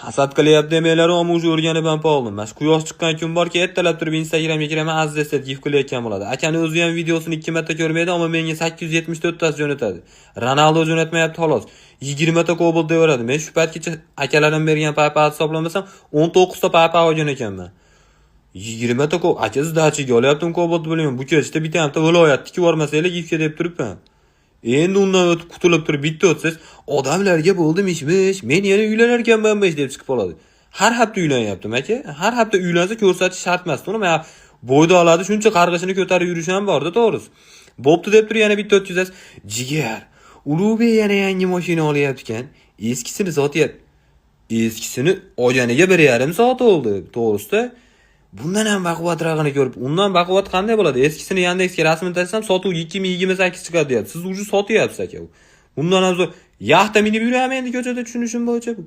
Hasad qilyapti demeylari ham o'zi o'rganib ham qoldim. Mana shu quyosh chiqqan kun borki, ertalab turib Instagramga kiraman, aziz gif qilayotgan bo'ladi. Akani o'zi ham videosini 2 marta ko'rmaydi, ammo menga 874 tasi jo'natadi. Ronaldo jo'natmayapti xolos. 20 ta Cobalt deyoradi. Men shu paytgacha akalarim bergan paypa hisoblamasam 19 ta paypa olgan ekanman. 20 ta aka zdachiga olyaptim Cobalt bilan. Bu kechda bitta ham viloyatniki bormasanglar gifga deb turibman. Endi undan o'tib qutulib turib bitta o'tsiz, odamlarga bo'ldim ishmish, men yana uylanar ekanmanmish deb chiqib qoladi. Har hafta uylanyaptim aka. Har hafta uylansa ko'rsatish shart emas. Uni men bo'yda oladi, shuncha qarg'ishini ko'tarib yurish ham bor-da, to'g'risi. Bo'pti deb turib yana bitta 400 jigar. Ulug'bek yana yangi mashina olyapti ekan. Eskisini sotyapti. Eskisini olganiga 1,5 soat oldi, to'g'risida. Bundan ham baquvvatrog'ini ko'rib, undan baquvvat qanday bo'ladi? Eskisini Yandexga rasmini tashlasam, sotuv 2028 chiqadi deyapti. Siz uje sotyapsiz aka. Bundan ham yaxta minib yuraman endi ko'chada tushunishim bo'yicha bu.